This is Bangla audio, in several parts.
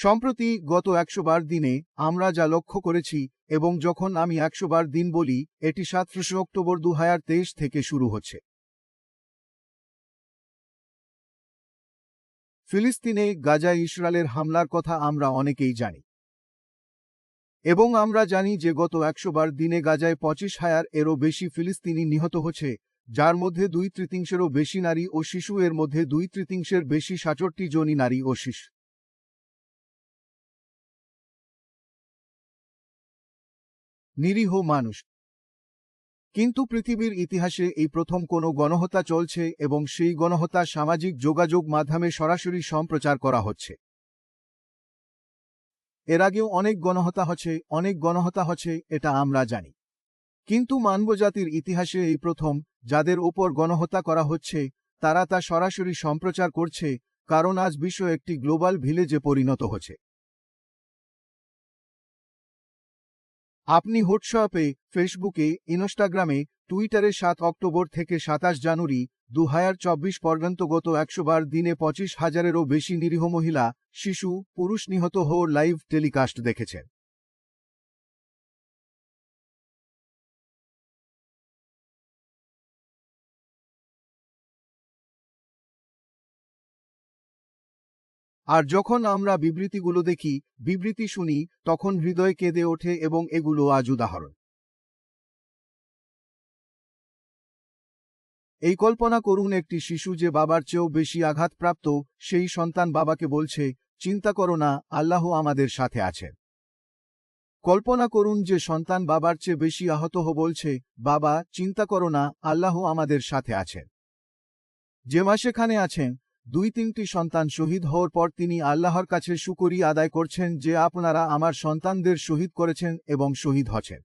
সম্প্রতি গত 100 বার দিনে আমরা যা লক্ষ্য করেছি, এবং যখন আমি 100 বার দিন বলি, এটি 17 অক্টোবর 2023 থেকে শুরু হচ্ছে। ফিলিস্তিনে গাজায় ইসরায়েলের হামলার কথা আমরা অনেকেই জানি, এবং আমরা জানি যে গত 100 বার দিনে গাজায় 25,000-এরও বেশি ফিলিস্তিনি নিহত হচ্ছে, যার মধ্যে 2/3-এরও বেশি নারী ও শিশু। এর মধ্যে 2/3-এর বেশি 67 জনই নারী ও শিশু। নিরীহ মানুষ। কিন্তু পৃথিবীর ইতিহাসে এই প্রথম কোনো গণহত্যা চলছে, এবং সেই গণহত্যা সামাজিক যোগাযোগ মাধ্যমে সরাসরি সম্প্রচার করা হচ্ছে। এর আগেও অনেক গণহত্যা হচ্ছে, এটা আমরা জানি। কিন্তু মানবজাতির ইতিহাসে এই প্রথম যাদের ওপর গণহত্যা করা হচ্ছে, তারা তা সরাসরি সম্প্রচার করছে, কারণ আজ বিশ্ব একটি গ্লোবাল ভিলেজে পরিণত হচ্ছে। আপনি হোয়াটসঅ্যাপে, ফেসবুকে, ইনস্টাগ্রামে, টুইটারে 7 অক্টোবর থেকে 27 জানুয়ারি 2024 পর্যন্ত গত 100 বার দিনে 25,000-এরও বেশি নিরীহ মহিলা, শিশু, পুরুষ নিহত হওয়ার লাইভ টেলিকাস্ট দেখেছেন। আর যখন আমরা বিবৃতিগুলো দেখি, বিবৃতি শুনি, তখন হৃদয় কেঁদে ওঠে, এবং এগুলো আজ উদাহরণ। এই কল্পনা করুন একটি শিশু যে বাবার চেয়েও বেশি আঘাতপ্রাপ্ত। সেই সন্তান বাবাকে বলছে, চিন্তা করো না, আল্লাহ আমাদের সাথে আছেন। কল্পনা করুন যে সন্তান বাবার চেয়ে বেশি আহত বলছে, বাবা, চিন্তা করো না, আল্লাহ আমাদের সাথে আছেন। যে মা সেখানে আছেন, 2-3টি সন্তান শহীদ হওয়ার পর তিনি আল্লাহর কাছে শুকরিয়া আদায় করছেন যে আপনারা আমার সন্তানদের শহীদ করেছেন এবং শহীদ হচ্ছেন।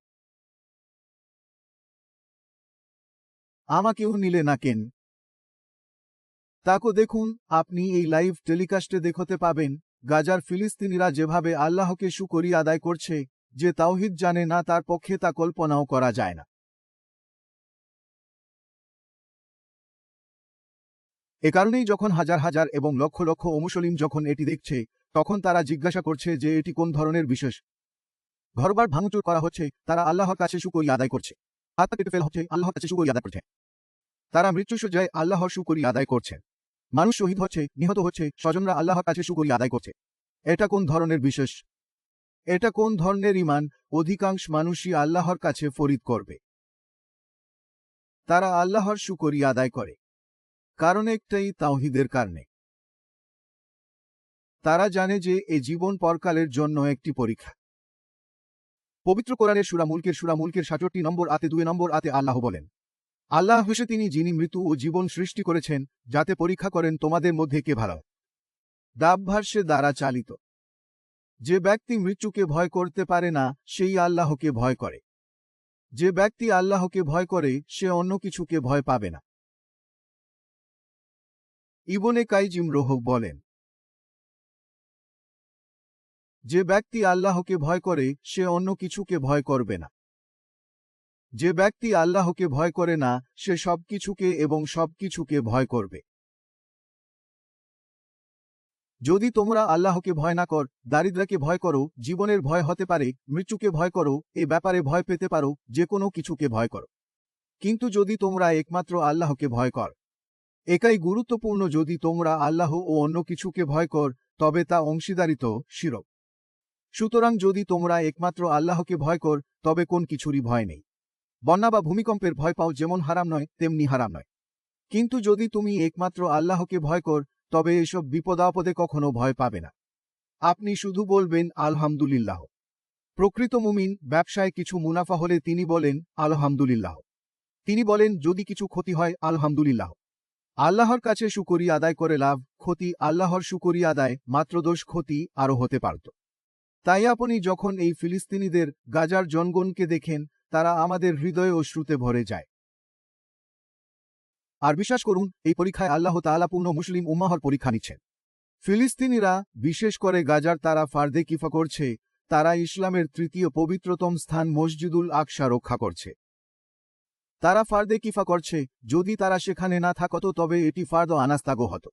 আমাকেও নিলে না কেন? তাকে দেখুন। আপনি এই লাইভ টেলিকাস্টে দেখতে পাবেন গাজার ফিলিস্তিনিরা যেভাবে আল্লাহকে শুকরিয়া আদায় করছে। যে তাওহীদ জানে না তার পক্ষে তা কল্পনাও করা যায় না। এ কারণেই যখন হাজার হাজার এবং লক্ষ লক্ষ মুসলিম যখন এটি দেখছে, তখন তারা জিজ্ঞাসা করছে যে এটি কোন ধরনের বিশেষ। ঘরবাড়ি ভাঙচুর করা হচ্ছে, তারা আল্লাহর কাছে শুকরিয়া আদায় করছে। হাত পা কেটে ফেলা হচ্ছে, আল্লাহর কাছে শুকরিয়া আদায় করছে। তারা মৃত্যুসজ্জায় আল্লাহর শুকরিয়া আদায় করছে। মানুষ শহীদ হচ্ছে, নিহত হচ্ছে, স্বজনরা আল্লাহর কাছে শুকরিয়া আদায় করছে। এটা কোন ধরনের বিশেষ? এটা কোন ধরনের ঈমান? অধিকাংশ মানুষই আল্লাহর কাছে ফরিদ করবে। তারা আল্লাহর শুকরিয়া আদায় করে, কারণ একটাই, তাওহীদের কারণে। তারা জানে যে এ জীবন পরকালের জন্য একটি পরীক্ষা। পবিত্র কোরআনের সূরা মুলকের 67 নম্বর আয়াতে 2 নম্বর আয়াতে আল্লাহ বলেন, আল্লাহ হচ্ছে তিনি যিনি মৃত্যু ও জীবন সৃষ্টি করেছেন, যাতে পরীক্ষা করেন তোমাদের মধ্যে কে ভালো। দাবভাষ্যে দ্বারা চালিত। যে ব্যক্তি মৃত্যুকে ভয় করতে পারে না, সেই আল্লাহকে ভয় করে। যে ব্যক্তি আল্লাহকে ভয় করে, সে অন্য কিছুকে ভয় পাবে না। ইবনে কাইয়িম বলেন, যে ব্যক্তি আল্লাহকে ভয় করে, সে অন্য কিছুকে ভয় করবে না। যে ব্যক্তি আল্লাহকে ভয় করে না, সে সবকিছুকে এবং সবকিছুকে ভয় করবে। যদি তোমরা আল্লাহকে ভয় না কর, দারিদ্র্যকে ভয় করো, জীবনের ভয় হতে পারে, মৃত্যুকে ভয় করো, এ ব্যাপারে ভয় পেতে পারো, যে কোনো কিছুকে ভয় করো। কিন্তু যদি তোমরা একমাত্র আল্লাহকে ভয় কর, একাই গুরুত্বপূর্ণ। যদি তোমরা আল্লাহ ও অন্য কিছুকে ভয় কর, তবে তা অংশীদারিত্ব, শিরক। সুতরাং যদি তোমরা একমাত্র আল্লাহকে ভয় কর, তবে কোন কিছুরই ভয় নেই। বন্যা বা ভূমিকম্পের ভয় পাও যেমন হারাম নয়, তেমনি হারাম নয়। কিন্তু যদি তুমি একমাত্র আল্লাহকে ভয় কর, তবে এসব বিপদাপদে কখনো ভয় পাবে না। আপনি শুধু বলবেন আলহামদুলিল্লাহ। প্রকৃত মুমিন ব্যবসায় কিছু মুনাফা হলে তিনি বলেন আলহামদুলিল্লাহ। তিনি বলেন যদি কিছু ক্ষতি হয় আলহামদুলিল্লাহ। আল্লাহর কাছে শুকরিয়া আদায় করে লাভ, ক্ষতি আল্লাহর শুকরিয়া আদায়, মাত্র দোষ, ক্ষতি আরও হতে পারত। তাই আপনি যখন এই ফিলিস্তিনিদের, গাজার জনগণকে দেখেন, তারা আমাদের হৃদয়ে অশ্রুতে ভরে যায়। আর বিশ্বাস করুন, এই পরীক্ষায় আল্লাহ তাআলা পূর্ণ মুসলিম উম্মাহর পরীক্ষা নিচ্ছেন। ফিলিস্তিনিরা, বিশেষ করে গাজার, তারা ফার্দে কিফা করছে। তারা ইসলামের তৃতীয় পবিত্রতম স্থান মসজিদুল আকসা রক্ষা করছে। তারা ফার্দে কিফা করছে। যদি তারা সেখানে না থাকত, তবে এটি ফার্দ আনাস্তাগো হতো।